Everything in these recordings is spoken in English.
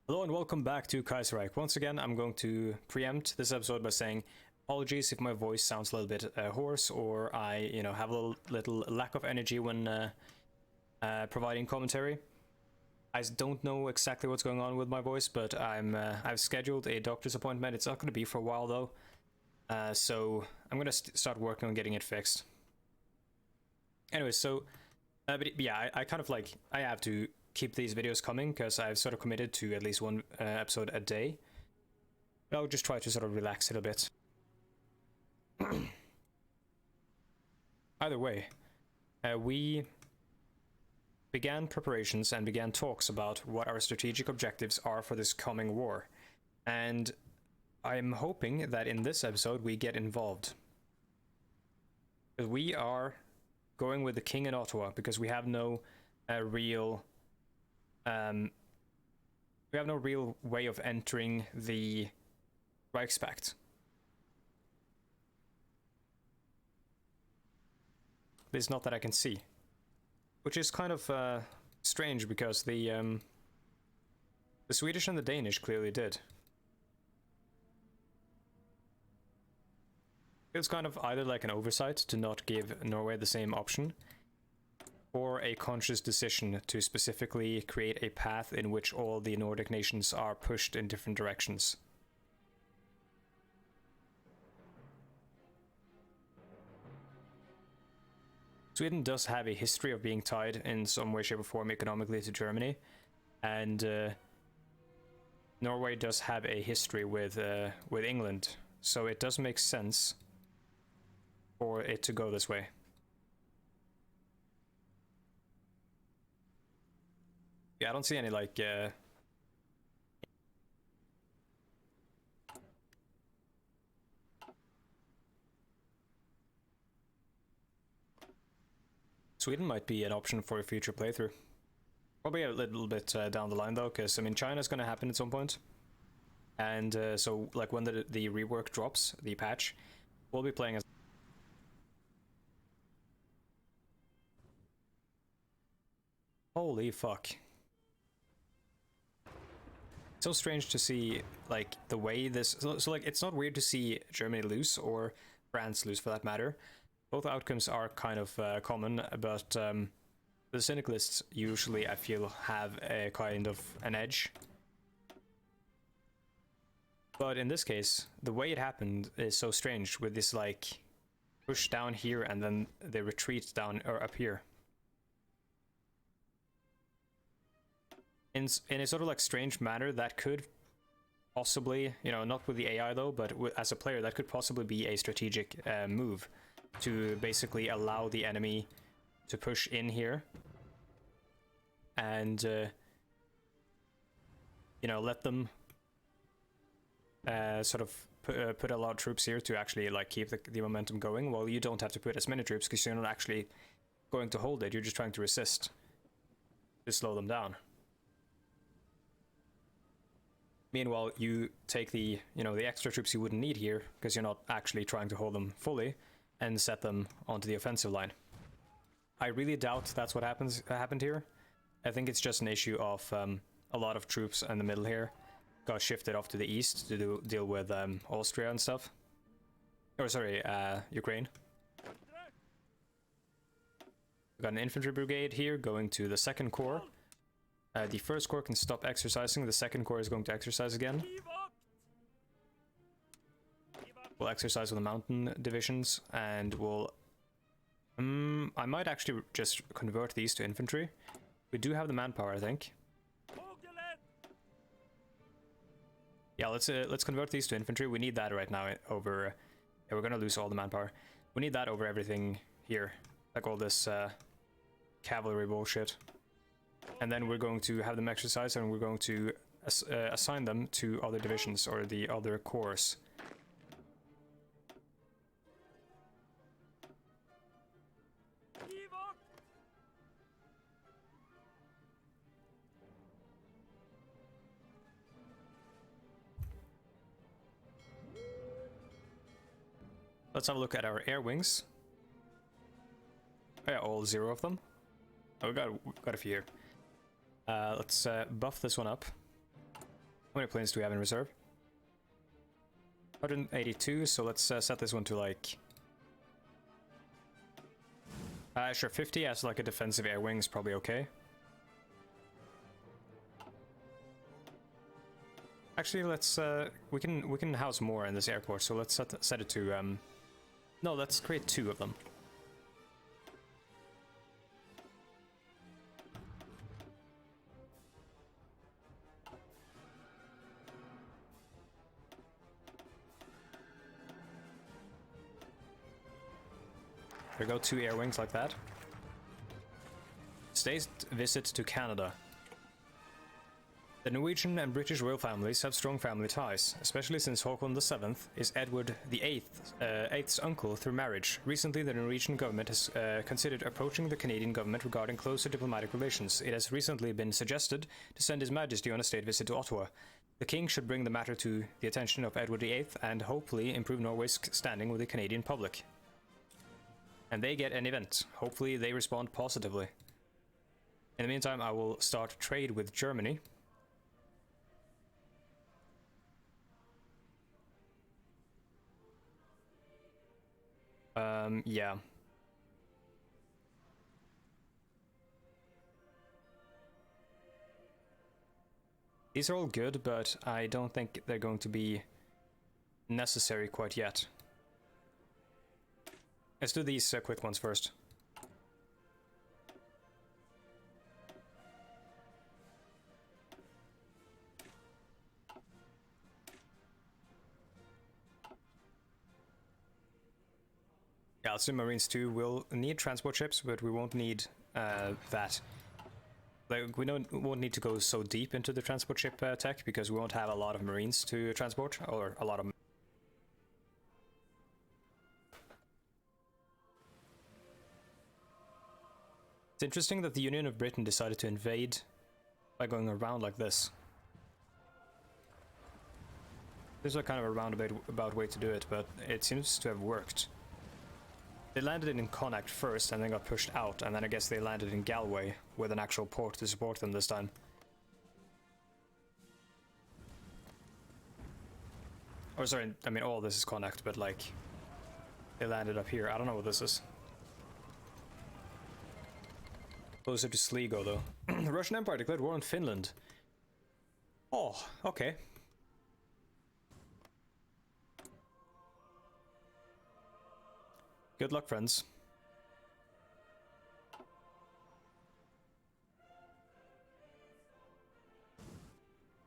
Hello and welcome back to Kaiserreich. Once again, I'm going to preempt this episode by saying apologies if my voice sounds a little bit hoarse or I, have a little lack of energy when providing commentary. I don't know exactly what's going on with my voice, but I've scheduled a doctor's appointment. It's not going to be for a while though, so I'm going to start working on getting it fixed. Anyway, so but yeah, I kind of I have to keep these videos coming because I've sort of committed to at least one episode a day. I'll just try to sort of relax it a bit. Either way, we began preparations and began talks about what our strategic objectives are for this coming war, and I'm hoping that in this episode we get involved. We are going with the king in Ottawa because we have no real way of entering the Reichspakt. At least not that I can see. Which is kind of strange because the Swedish and the Danish clearly did. It's kind of either like an oversight to not give Norway the same option, or a conscious decision to specifically create a path in which all the Nordic nations are pushed in different directions. Sweden does have a history of being tied in some way, shape or form economically to Germany, and Norway does have a history with England, so it does make sense for it to go this way. Yeah, I don't see any Sweden might be an option for a future playthrough. Probably a little bit down the line though, because I mean China's going to happen at some point, and so like when the rework drops, the patch, we'll be playing as. Holy fuck. So strange to see like the way this so like it's not weird to see Germany lose or France lose for that matter. Both outcomes are kind of common, but the Syndicalists usually I feel have a kind of an edge. But in this case, the way it happened is so strange with this like push down here and then the retreat down or up here. In a sort of like strange manner that could possibly, not with the AI though, but as a player that could possibly be a strategic move to basically allow the enemy to push in here and let them sort of put a lot of troops here to actually like keep the momentum going, while you don't have to put as many troops because you're not actually going to hold it, you're just trying to resist to slow them down. Meanwhile, you take the extra troops you wouldn't need here because you're not actually trying to hold them fully and set them onto the offensive line. I really doubt that's what happened here. I think it's just an issue of a lot of troops in the middle here got shifted off to the east to deal with Austria and stuff. Or sorry, Ukraine. We've got an infantry brigade here going to the 2nd Corps. The 1st Corps can stop exercising, the 2nd Corps is going to exercise again. We'll exercise with the mountain divisions, and we'll... I might actually just convert these to infantry. We do have the manpower, I think. Yeah, let's convert these to infantry. We need that right now over... Yeah, we're gonna lose all the manpower. We need that over everything here. Like all this cavalry bullshit. And then we're going to have them exercise, and we're going to assign them to other divisions or the other corps. Let's have a look at our air wings. Oh yeah, all 0 of them. Oh, we got a few here. Let's buff this one up. How many planes do we have in reserve? 182, so let's set this one to like... sure, 50 as like a defensive air wing is probably okay. Actually, let's we can house more in this airport, so let's set it to no, let's create 2 of them. There go 2 air wings like that. State visit to Canada. The Norwegian and British royal families have strong family ties, especially since Håkon VII is Edward VIII's uncle through marriage. Recently, the Norwegian government has considered approaching the Canadian government regarding closer diplomatic relations. It has recently been suggested to send His Majesty on a state visit to Ottawa. The King should bring the matter to the attention of Edward VIII and hopefully improve Norway's standing with the Canadian public. And they get an event. Hopefully they respond positively. In the meantime, I will start trade with Germany. Yeah. These are all good, but I don't think they're going to be necessary quite yet. Let's do these quick ones first. Yeah, let's do Marines too. We'll need transport ships, but we won't need that. Like, we won't need to go so deep into the transport ship tech, because we won't have a lot of Marines to transport, or a lot of... It's interesting that the Union of Britain decided to invade by going around like this. This is a kind of a roundabout way to do it, but it seems to have worked. They landed in Connacht first and then got pushed out, and then I guess they landed in Galway with an actual port to support them this time. Or sorry, I mean all this is Connacht, but like they landed up here. I don't know what this is. Closer to Sligo though. The Russian Empire declared war on Finland. Oh, okay. Good luck, friends.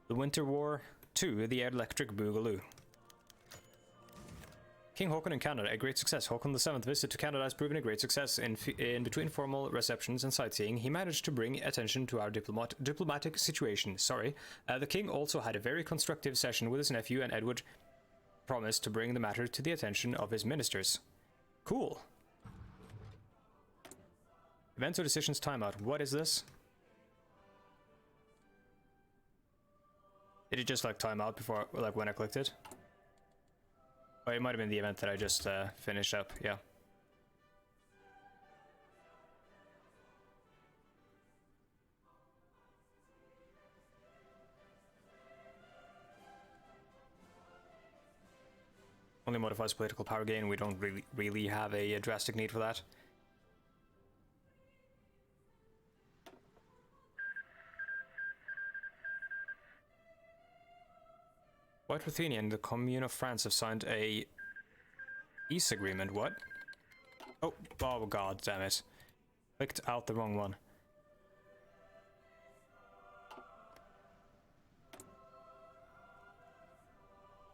The Winter War 2, the Electric Boogaloo. King Håkon in Canada, a great success. Håkon VII's visit to Canada has proven a great success. In between formal receptions and sightseeing, he managed to bring attention to our diplomatic situation. Sorry. The king also had a very constructive session with his nephew, and Edward promised to bring the matter to the attention of his ministers. Cool. Events or decisions timeout. What is this? Did it just like time out before, like when I clicked it? Oh, it might have been the event that I just finished up, yeah. Only modifies political power gain. We don't really have a drastic need for that. White Ruthenia and the Commune of France have signed a peace agreement. What? Oh god damn it. Clicked out the wrong one.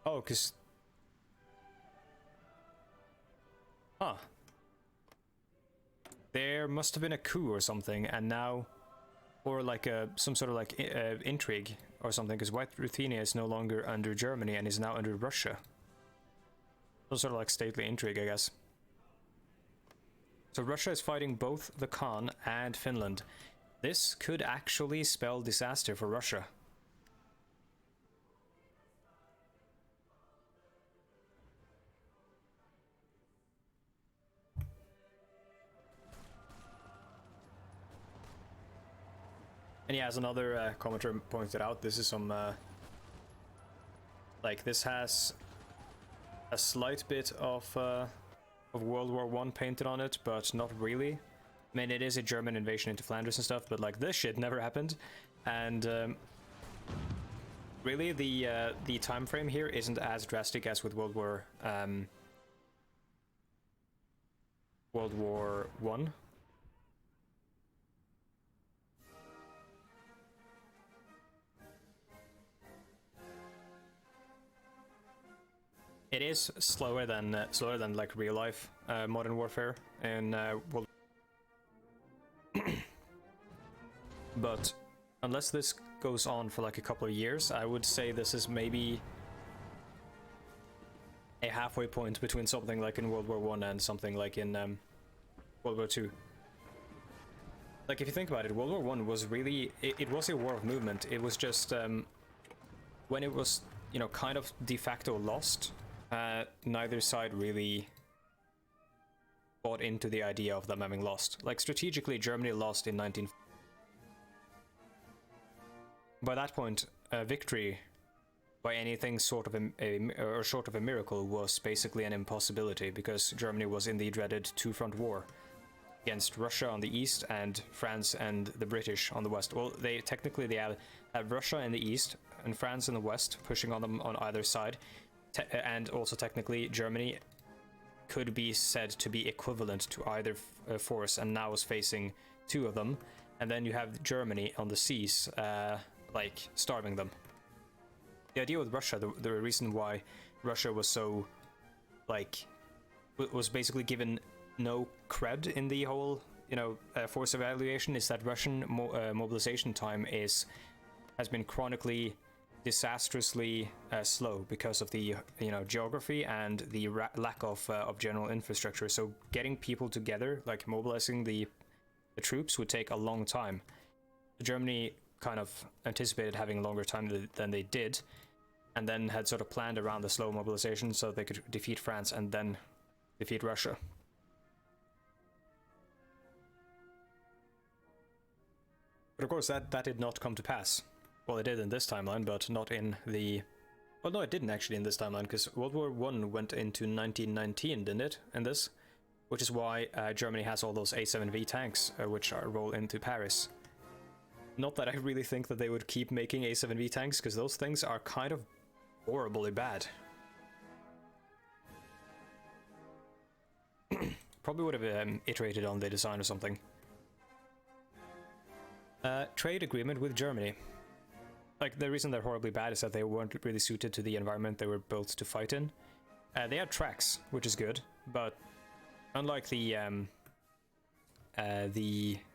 Oh, cause... Huh. There must have been a coup or something, and now... Or like some sort of like intrigue or something, because White Ruthenia is no longer under Germany and is now under Russia. Some sort of like stately intrigue, I guess. So Russia is fighting both the Khan and Finland. This could actually spell disaster for Russia. And yeah, as another commenter pointed out, this is some Like, this has a slight bit of World War I painted on it, but not really. I mean, it is a German invasion into Flanders and stuff, but like this shit never happened. And really, the time frame here isn't as drastic as with World War One. It is slower than like real life modern warfare in World. But unless this goes on for like a couple of years, I would say this is maybe a halfway point between something like in World War One and something like in World War Two. Like, if you think about it, World War One was really it was a war of movement. It was just when it was, you know, kind of de facto lost. Neither side really bought into the idea of them having lost. Like, strategically, Germany lost in 19... By that point, victory by anything sort of or short of a miracle was basically an impossibility, because Germany was in the dreaded two-front war against Russia on the east and France and the British on the west. Well, they have Russia in the east and France in the west pushing on them on either side. And also technically Germany could be said to be equivalent to either force, and now is facing two of them. And then you have Germany on the seas, like starving them. The idea with Russia, the reason why Russia was so, like, was basically given no cred in the whole, you know, force evaluation, is that Russian mobilization time has been chronically disastrously slow because of the, you know, geography and the lack of general infrastructure. So getting people together, like mobilizing the troops, would take a long time. Germany kind of anticipated having a longer time than they did, and then had sort of planned around the slow mobilization so they could defeat France and then defeat Russia. But of course that did not come to pass. Well, it did in this timeline, but not in the... Well, no, it didn't actually in this timeline, because World War I went into 1919, didn't it, in this? Which is why Germany has all those A7V tanks, which roll into Paris. Not that I really think that they would keep making A7V tanks, because those things are kind of horribly bad. Probably would have iterated on the design or something. Trade agreement with Germany. Like, the reason they're horribly bad is that they weren't really suited to the environment they were built to fight in. They had tracks, which is good, but unlike the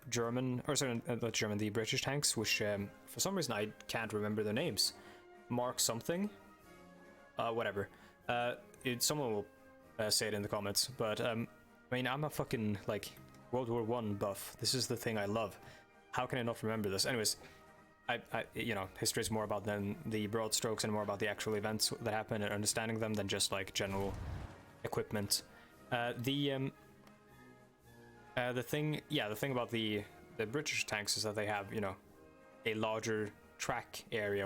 German, or sorry, not German, the British tanks, which for some reason I can't remember their names. Mark something? Whatever. Someone will say it in the comments, but I mean, I'm a fucking, like, World War I buff. This is the thing I love. How can I not remember this? Anyways, you know, history is more about than the broad strokes and more about the actual events that happen and understanding them than just like general equipment. The thing about the British tanks is that they have, you know, a larger track area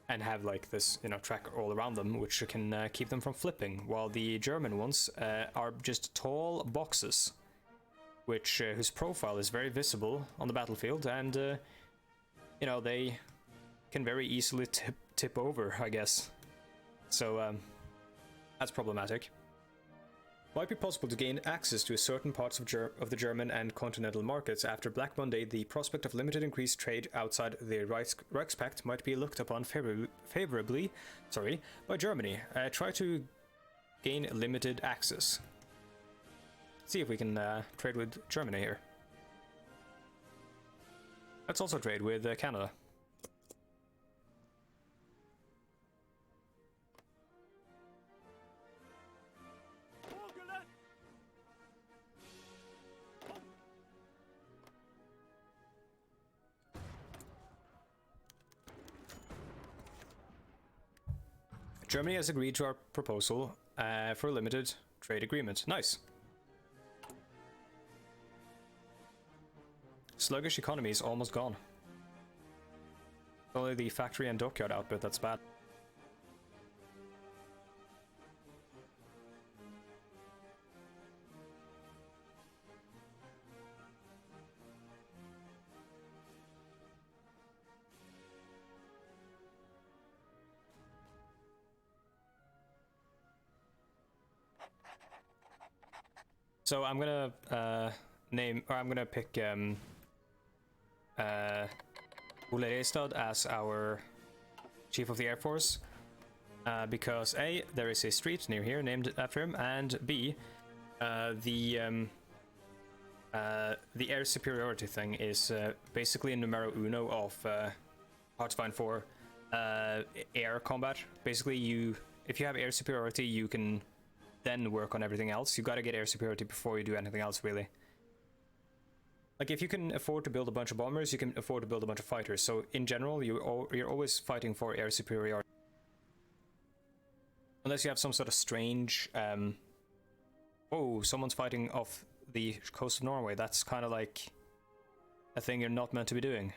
and have like this, you know, track all around them, which can keep them from flipping, while the German ones are just tall boxes, which whose profile is very visible on the battlefield, and you know, they can very easily tip over, I guess. So that's problematic. Might be possible to gain access to certain parts of the German and continental markets. After Black Monday, the prospect of limited increased trade outside the Reichspakt might be looked upon favorably by Germany. Try to gain limited access. See if we can trade with Germany here. Let's also trade with Canada. Germany has agreed to our proposal for a limited trade agreement. Nice. Sluggish economy is almost gone. Only the factory and dockyard output that's bad. So I'm gonna I'm gonna pick Ole Reistad as our Chief of the Air Force, because A, there is a street near here named after him, and B, the air superiority thing is basically a numero uno of Hearts 4 air combat. Basically, if you have air superiority, you can then work on everything else. You gotta get air superiority before you do anything else, really. Like, if you can afford to build a bunch of bombers, you can afford to build a bunch of fighters. So in general, you're always fighting for air superiority. Unless you have some sort of strange... oh, someone's fighting off the coast of Norway. That's kind of like a thing you're not meant to be doing.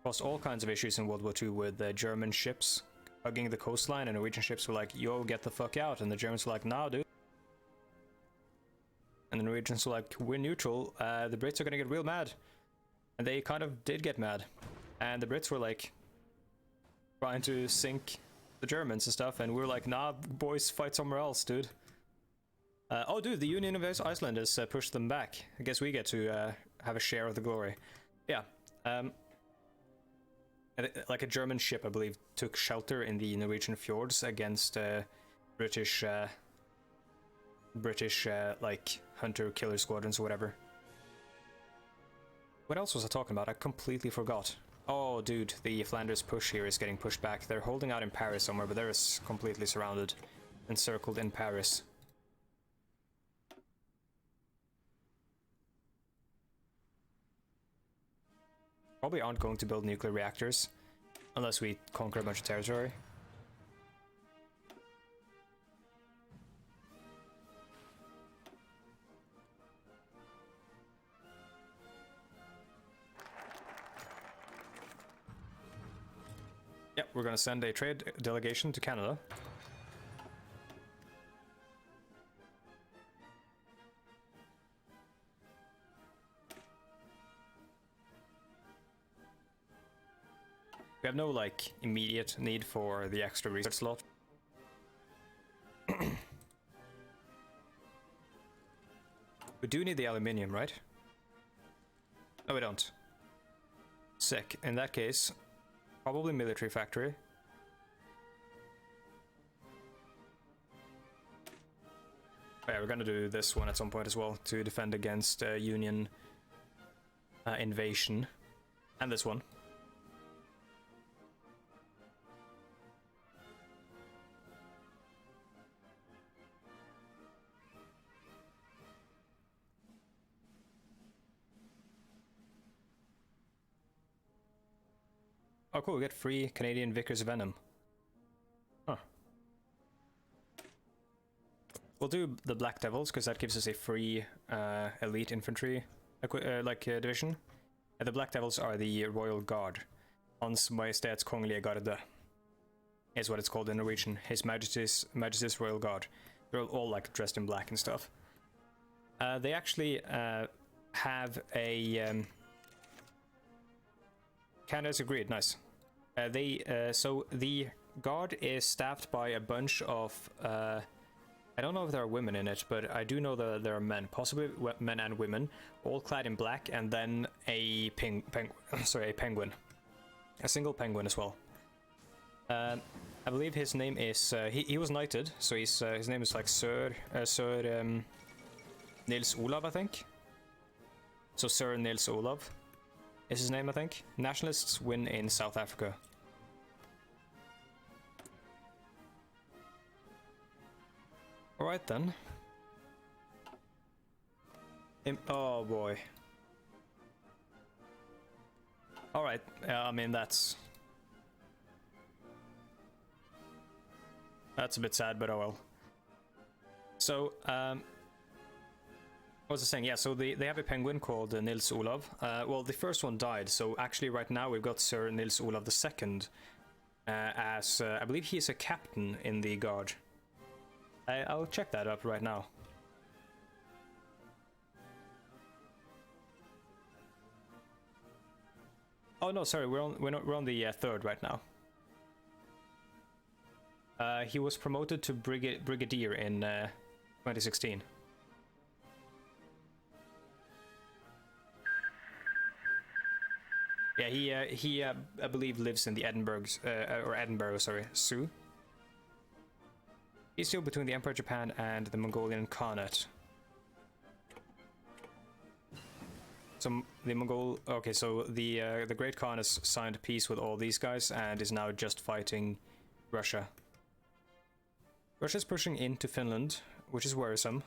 Caused all kinds of issues in World War II with German ships hugging the coastline, and Norwegian ships were like, yo, get the fuck out. And the Germans were like, nah, dude. And the Norwegians were like, we're neutral, the Brits are gonna get real mad. And they kind of did get mad. And the Brits were like, trying to sink the Germans and stuff, and we were like, nah, boys, fight somewhere else, dude. Oh, dude, the Union of Iceland has pushed them back. I guess we get to have a share of the glory. Yeah. Like a German ship, I believe, took shelter in the Norwegian fjords against British like hunter-killer squadrons or whatever. What else was I talking about? I completely forgot. Oh, dude, the Flanders push here is getting pushed back. They're holding out in Paris somewhere, but they're completely surrounded, encircled in Paris. Probably aren't going to build nuclear reactors unless we conquer a bunch of territory. Yep, we're gonna send a trade delegation to Canada. We have no, like, immediate need for the extra research slot. We do need the aluminium, right? No, we don't. Sick. In that case, probably military factory. Oh, yeah, we're gonna do this one at some point as well to defend against Union invasion. And this one. Oh cool, we get free Canadian Vickers Venom. Huh. We'll do the Black Devils, because that gives us a free elite infantry division. The Black Devils are the Royal Guard. Hans Majestæts Kongelige Garde is what it's called in Norwegian. His Majesty's Royal Guard. They're all like dressed in black and stuff. They actually have a... Canada's agreed, nice. So the guard is staffed by a bunch of, I don't know if there are women in it, but I do know that there are men, possibly men and women, all clad in black, and then a penguin. A single penguin as well. I believe his name is, he was knighted, so his name is like Sir Nils Olav, I think. So Sir Nils Olav is his name, I think. Nationalists win in South Africa. Alright then. Oh boy. Alright, I mean that's a bit sad, but oh well. So, what was I saying? Yeah, so they have a penguin called Nils Olav. Well, the first one died, so actually right now we've got Sir Nils Olav II as, I believe he's a captain in the guard. I'll check that up right now. Oh no, sorry, we're on the third right now. He was promoted to brigadier in 2016. Yeah, he I believe lives in the Edinburgh, sorry, Zoo. He's still between the Emperor of Japan and the Mongolian Khanate. So the Mongol, okay, so the Great Khan has signed peace with all these guys and is now just fighting Russia. Russia's pushing into Finland, which is worrisome.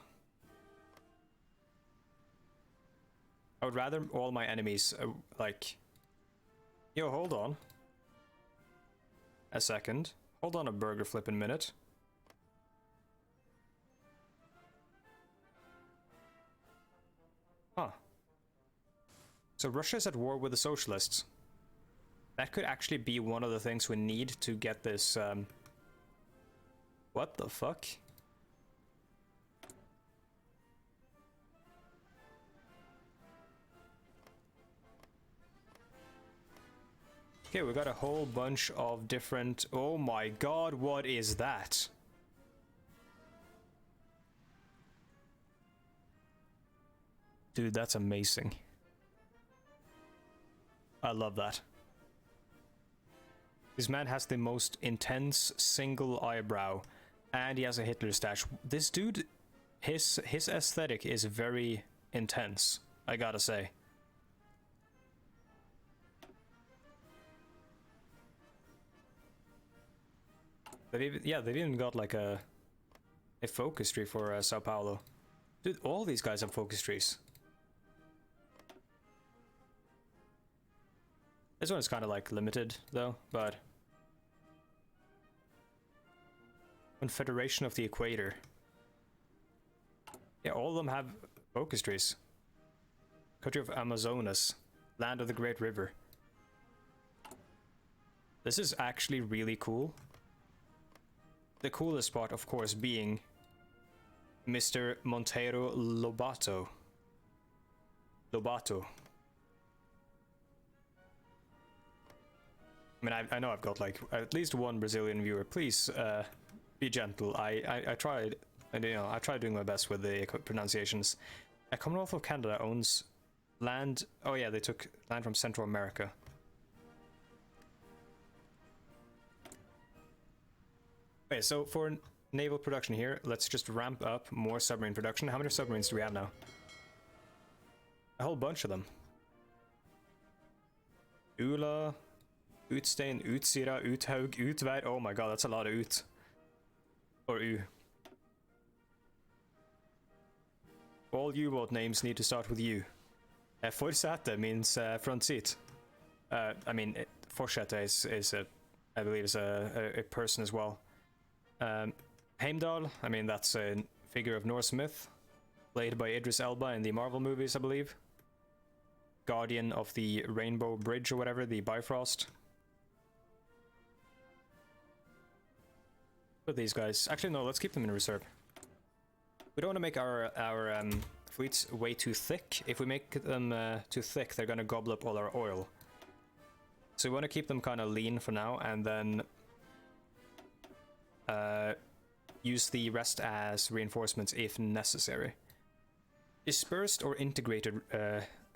I would rather all my enemies, like... Yo, hold on. A second. Hold on a burger flippin' minute. Huh. So Russia's at war with the socialists. That could actually be one of the things we need to get this, What the fuck? Okay, we got a whole bunch of different... Oh my god, what is that? Dude, that's amazing. I love that. This man has the most intense single eyebrow, and he has a Hitler stash. This dude, his aesthetic is very intense, I gotta say. They've even got like a focus tree for Sao Paulo. Dude, all these guys have focus trees. This one is kind of like limited though, but Confederation of the Equator. Yeah, all of them have focus trees. Country of Amazonas, land of the Great River. This is actually really cool. The coolest part, of course, being Mr. Monteiro Lobato. I mean, I know I've got like at least one Brazilian viewer. Please be gentle. I tried, and you know, I tried doing my best with the pronunciations. Commonwealth of Canada owns land. Oh yeah, they took land from Central America. Okay, so for naval production here, let's just ramp up more submarine production. How many submarines do we have now? A whole bunch of them. Ula, Utstein, Utsira, Uthaug, Utvær. Oh my god, that's a lot of Ut. Or U. All U-boat names need to start with U. Forsete means front seat. I mean, Forsete is a, I believe, is a person as well. Heimdall, I mean, that's a figure of Norse myth, played by Idris Elba in the Marvel movies, I believe. Guardian of the Rainbow Bridge or whatever, the Bifrost. Put these guys. Actually, no, let's keep them in reserve. We don't want to make our fleets way too thick. If we make them too thick, they're gonna gobble up all our oil. So we want to keep them kind of lean for now, and then use the rest as reinforcements if necessary. Dispersed or integrated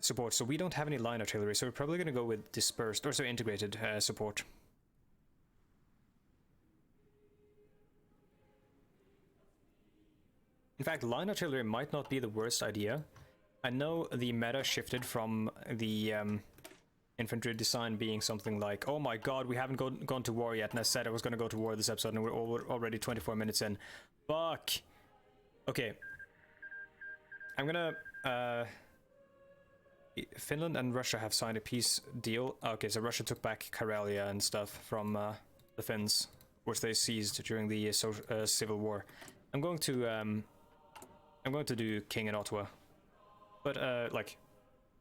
support. So we don't have any line artillery, so we're probably going to go with dispersed, or so integrated support. In fact, line artillery might not be the worst idea. I know the meta shifted from the infantry design being something like, oh my god, we haven't gone to war yet, and I said I was going to go to war this episode, and we're already 24 minutes in. Fuck! Okay. I'm gonna... Finland and Russia have signed a peace deal. Okay, so Russia took back Karelia and stuff from the Finns, which they seized during the Civil War. I'm going to do King in Ottawa. But, like...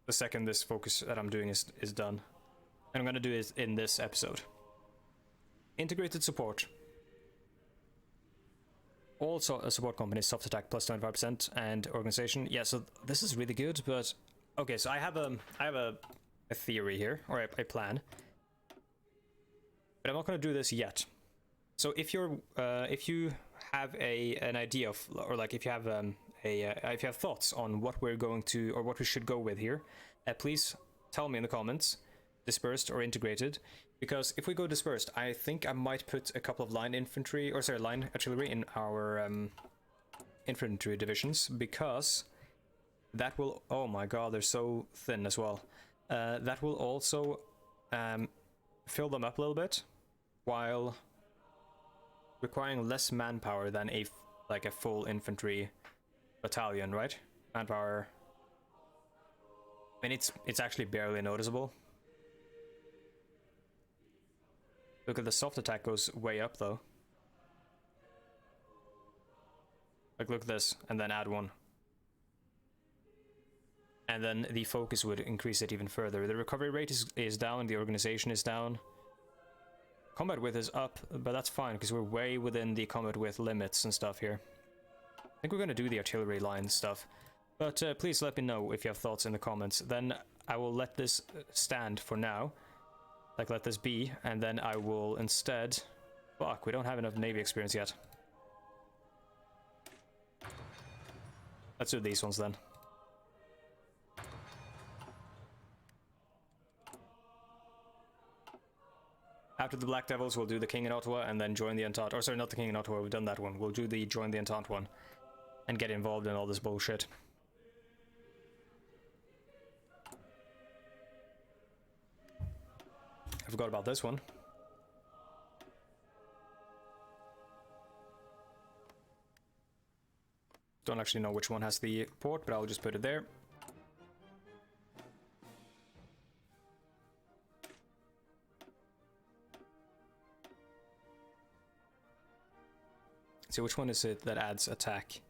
the second this focus that I'm doing is done. And I'm gonna do it in this episode. Integrated support. Also a support company, soft attack plus 25%, and organization. Yeah, so this is really good, but okay, so I have a theory here, or a plan. But I'm not gonna do this yet. So if you have an idea of, or like if you have if you have thoughts on what we're going to, or what we should go with here, please tell me in the comments. dispersed or integrated, because if we go dispersed, I think I might put a couple of line infantry, or sorry, line artillery in our infantry divisions, because that will, oh my god, they're so thin as well. That will also fill them up a little bit, while requiring less manpower than a full infantry battalion, right? Manpower, I mean, it's actually barely noticeable. Look at the soft attack goes way up though. Like, look at this, and then add one. And then the focus would increase it even further. The recovery rate is down, the organization is down. Combat width is up, but that's fine, because we're way within the combat width limits and stuff here. I think we're going to do the artillery line stuff. But please let me know if you have thoughts in the comments. Then I will let this stand for now. Like, let this be, and then I will instead... Fuck, we don't have enough Navy experience yet. Let's do these ones then. After the Black Devils, we'll do the King in Ottawa and then join the Entente. Or sorry, not the King in Ottawa, we've done that one. We'll do the join the Entente one and get involved in all this bullshit. I forgot about this one. Don't actually know which one has the port, but I'll just put it there. So which one is it that adds attack?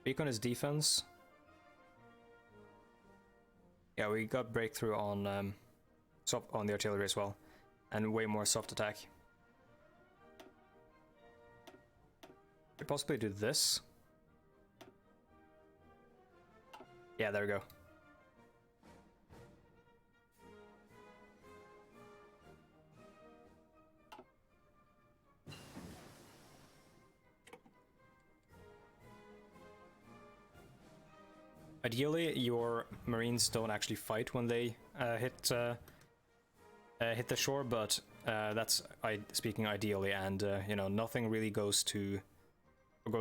Beacon is defense. Yeah, we got breakthrough on the artillery as well, and way more soft attack. Could possibly do this. Yeah, there we go. Ideally, your Marines don't actually fight when they hit the shore, but that's speaking ideally, and you know, nothing really goes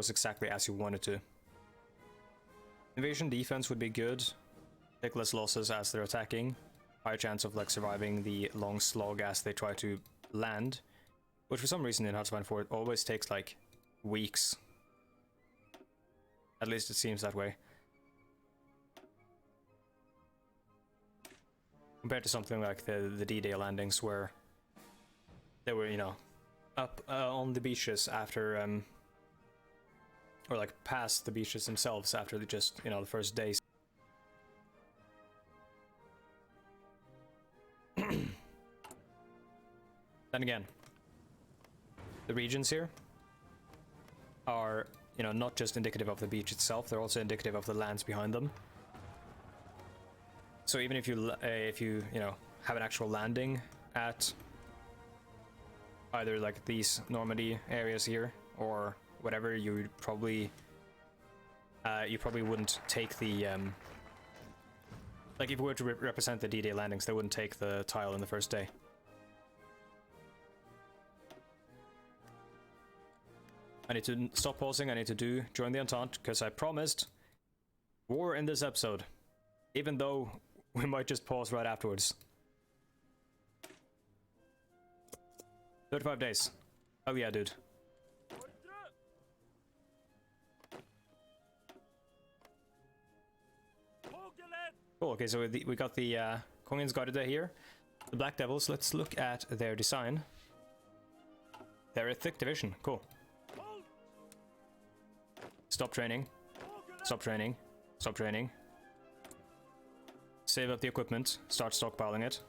exactly as you want it to. Invasion defense would be good. Take less losses as they're attacking. Higher chance of like surviving the long slog as they try to land, which for some reason in Hudson 4 it always takes like weeks. At least it seems that way. Compared to something like the D-Day landings, where they were, you know, up on the beaches after, or like past the beaches themselves after just, you know, the first days. Then again, the regions here are, you know, not just indicative of the beach itself, they're also indicative of the lands behind them. So even if you you know, have an actual landing at either like these Normandy areas here or whatever, you probably wouldn't take the like if we were to represent the D-Day landings, they wouldn't take the tile in the first day. I need to stop pausing. I need to join the Entente, because I promised war in this episode, even though we might just pause right afterwards. 35 days. Oh yeah, dude. Cool, okay, so we got the Kongens Garde here. The Black Devils, let's look at their design. They're a thick division, cool. Stop training. Stop training. Stop training. Save up the equipment, start stockpiling it.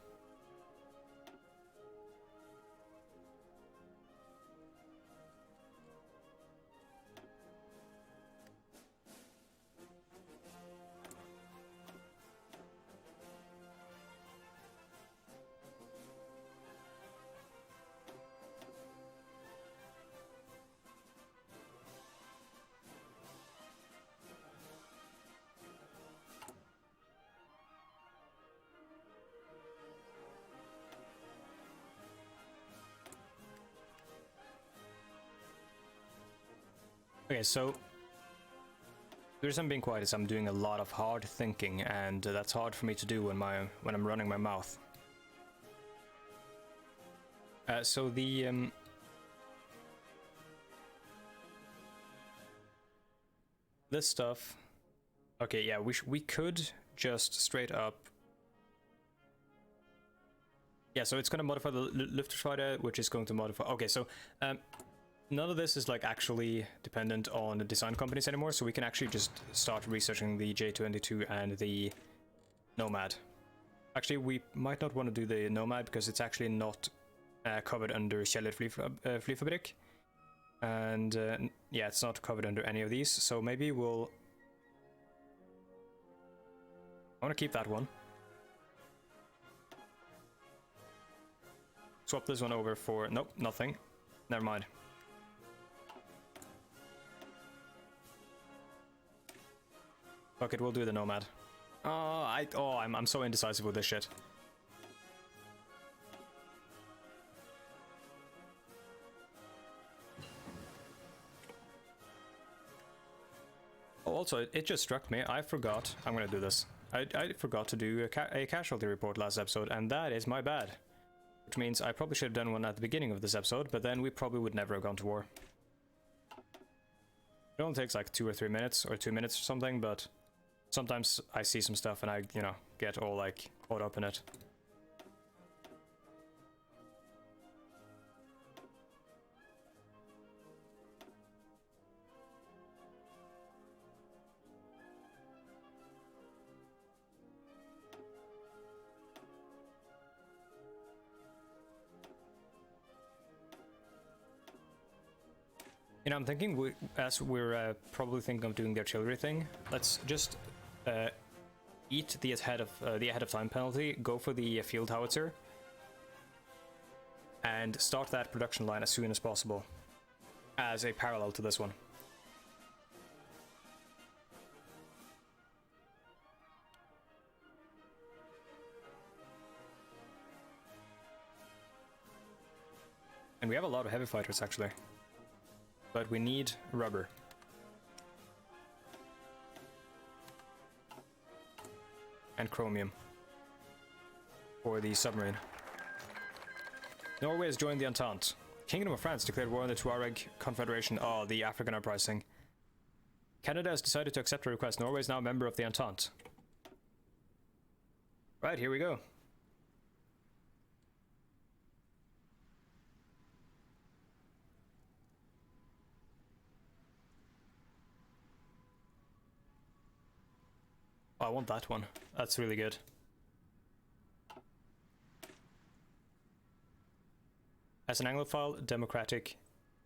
Okay, so the reason I'm being quiet is I'm doing a lot of hard thinking, and that's hard for me to do when I'm running my mouth. So the this stuff. Okay, yeah, we could just straight up. Yeah, so it's going to modify the Luftwaffe, which is going to modify. Okay, so none of this is like actually dependent on the design companies anymore, so we can actually just start researching the J22 and the Nomad. Actually, we might not want to do the Nomad because it's actually not covered under Kjeller Flyfabrik. And yeah, it's not covered under any of these, so maybe we'll... I want to keep that one. Swap this one over for... Nope, nothing. Never mind. Fuck it, we'll do the Nomad. I'm so indecisive with this shit. Oh, also, it just struck me. I forgot. I'm gonna do this. I forgot to do a casualty report last episode, and that is my bad. Which means I probably should have done one at the beginning of this episode, but then we probably would never have gone to war. It only takes like 2 or 3 minutes, or 2 minutes or something, but sometimes I see some stuff and I, you know, get all like caught up in it. You know, I'm thinking, as we're probably thinking of doing the artillery thing, let's just eat the ahead of time penalty, go for the field howitzer, and start that production line as soon as possible, as a parallel to this one. And we have a lot of heavy fighters, actually. But we need rubber. And chromium. For the submarine. Norway has joined the Entente. Kingdom of France declared war on the Tuareg Confederation. Oh, the African uprising. Canada has decided to accept a request. Norway is now a member of the Entente. Right, here we go. Oh, I want that one. That's really good. As an Anglophile democratic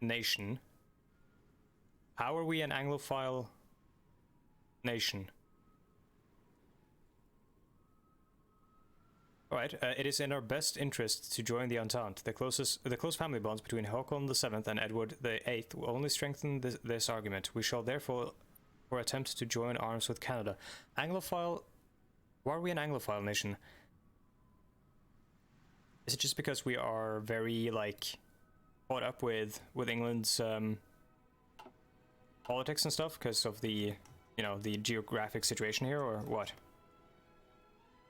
nation, how are we an Anglophile nation? Alright, it is in our best interest to join the Entente. The close family bonds between Håkon VII and Edward VIII will only strengthen this argument. We shall therefore attempt to join arms with Canada. Anglophile? Why are we an Anglophile nation? Is it just because we are very, like, caught up with England's politics and stuff because of the, you know, the geographic situation here, or what?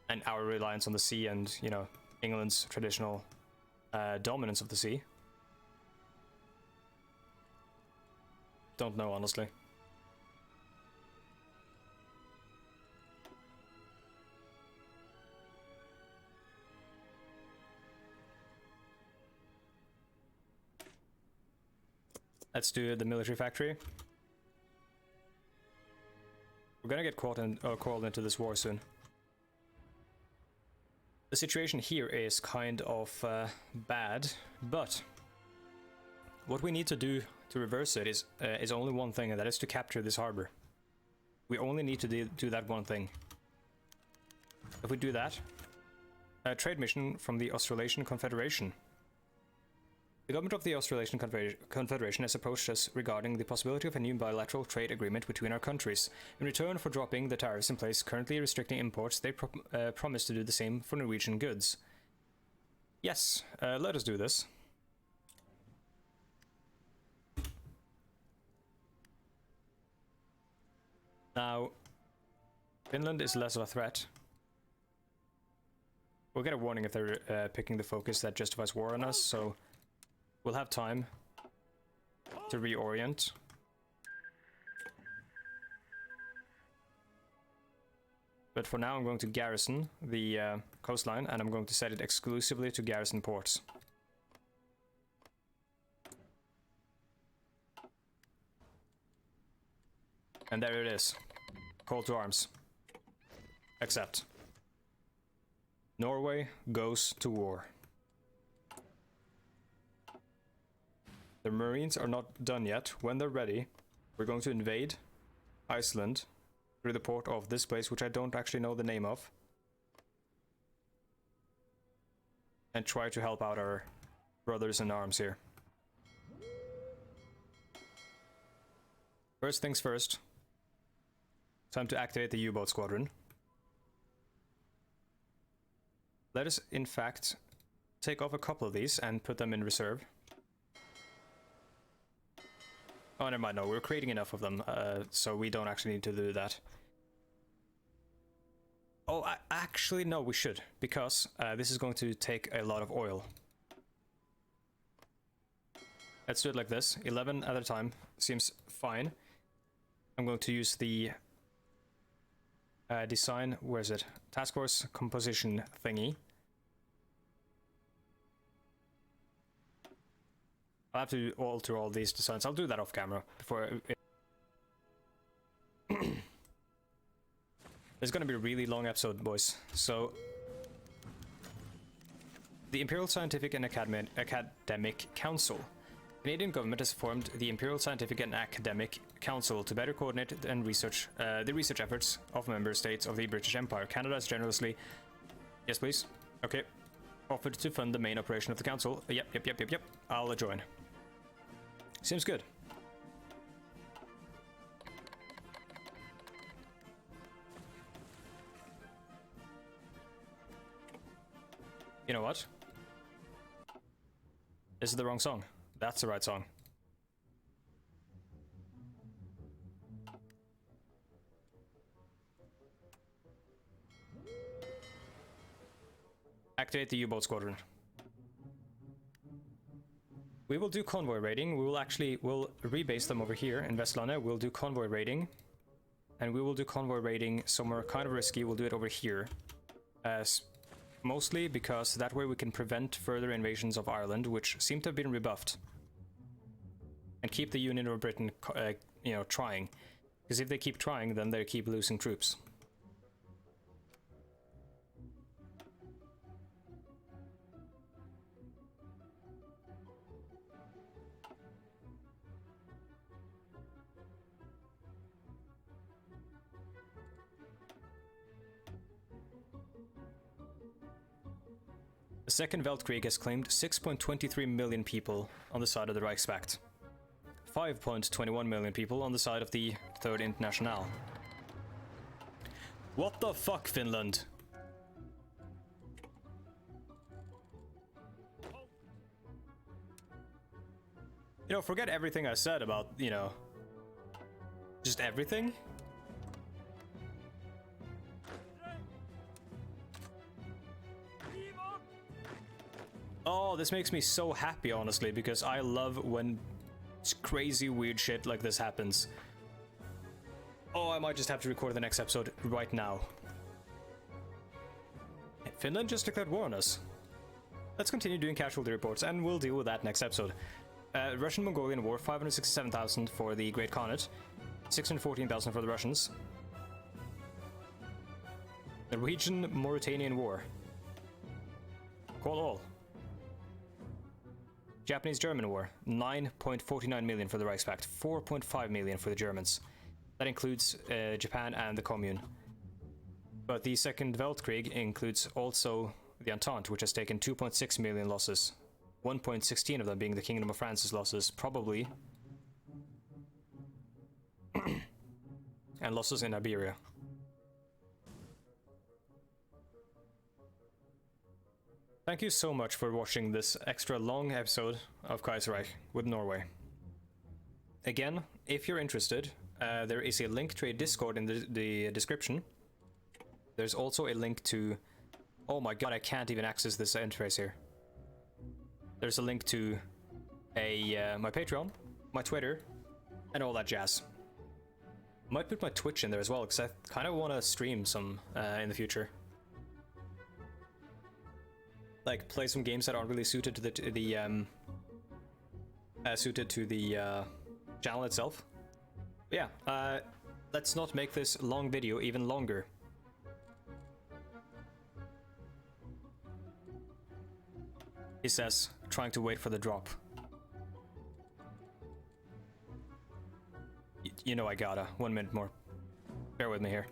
And our reliance on the sea and, you know, England's traditional dominance of the sea? Don't know, honestly. Let's do the military factory. We're gonna get caught called into this war soon. The situation here is kind of bad, but what we need to do to reverse it is only one thing, and that is to capture this harbor. We only need to do that one thing. If we do that, a trade mission from the Australasian Confederation. The government of the Australasian Confederation has approached us regarding the possibility of a new bilateral trade agreement between our countries. In return for dropping the tariffs in place currently restricting imports, they promise to do the same for Norwegian goods. Yes, let us do this. Now, Finland is less of a threat. We'll get a warning if they're picking the focus that justifies war on us, so we'll have time to reorient. But for now, I'm going to garrison the coastline, and I'm going to set it exclusively to garrison ports. And there it is. Call to arms. Accept. Norway goes to war. The Marines are not done yet. When they're ready, we're going to invade Iceland through the port of this place, which I don't actually know the name of, and try to help out our brothers in arms here. First things first, time to activate the U-boat squadron. Let us, in fact, take off a couple of these and put them in reserve. Oh, never mind, no, we're creating enough of them, so we don't actually need to do that. Oh, actually, no, we should, because this is going to take a lot of oil. Let's do it like this, 11 at a time, seems fine. I'm going to use the design, where is it? Task Force composition thingy. I'll have to alter all these designs. I'll do that off camera before It's gonna be a really long episode, boys. So the Imperial Scientific and Academic Council. Canadian government has formed the Imperial Scientific and Academic Council to better coordinate and research the research efforts of member states of the British Empire. Canada has generously, yes please, okay, offered to fund the main operation of the council. Yep. I'll join. Seems good. You know what? This is the wrong song. That's the right song. Activate the U-boat squadron. We will do convoy raiding. We'll rebase them over here in Vestlane. We'll do convoy raiding. And we will do convoy raiding somewhere kind of risky. We'll do it over here. Mostly because that way we can prevent further invasions of Ireland, which seem to have been rebuffed. And keep the Union of Britain, you know, trying. Because if they keep trying, then they keep losing troops. The Second Weltkrieg has claimed 6.23 million people on the side of the Reichspakt. 5.21 million people on the side of the Third Internationale. What the fuck, Finland? You know, forget everything I said about, you know, just everything. Oh, this makes me so happy, honestly, because I love when crazy weird shit like this happens. Oh, I might just have to record the next episode right now. Finland just declared war on us. Let's continue doing casualty reports, and we'll deal with that next episode. Russian-Mongolian War, 567,000 for the Great Khanate, 614,000 for the Russians. Norwegian-Mauritanian War. Call all. Japanese-German War, 9.49 million for the Reichspakt, 4.5 million for the Germans. That includes Japan and the Commune. But the Second Weltkrieg includes also the Entente, which has taken 2.6 million losses, 1.16 of them being the Kingdom of France's losses, probably, and losses in Iberia. Thank you so much for watching this extra long episode of Kaiserreich with Norway. Again, if you're interested, there is a link to a Discord in the description. There's also a link to... Oh my god, I can't even access this interface here. There's a link to my Patreon, my Twitter, and all that jazz. Might put my Twitch in there as well, because I kind of want to stream some in the future. Like, play some games that aren't really suited to the channel itself. But yeah, let's not make this long video even longer. He says, trying to wait for the drop. You know I gotta. 1 minute more. Bear with me here.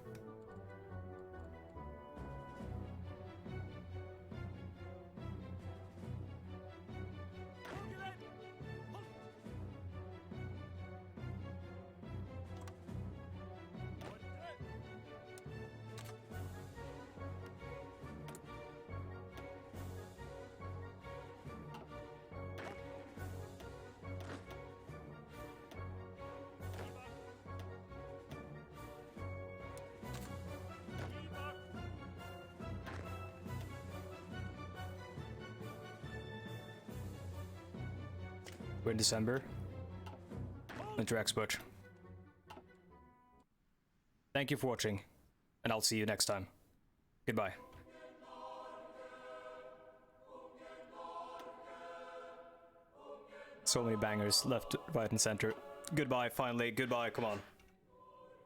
We're in December. Winter export. Thank you for watching, and I'll see you next time. Goodbye. So many bangers left, right, and center. Goodbye, finally. Goodbye, come on.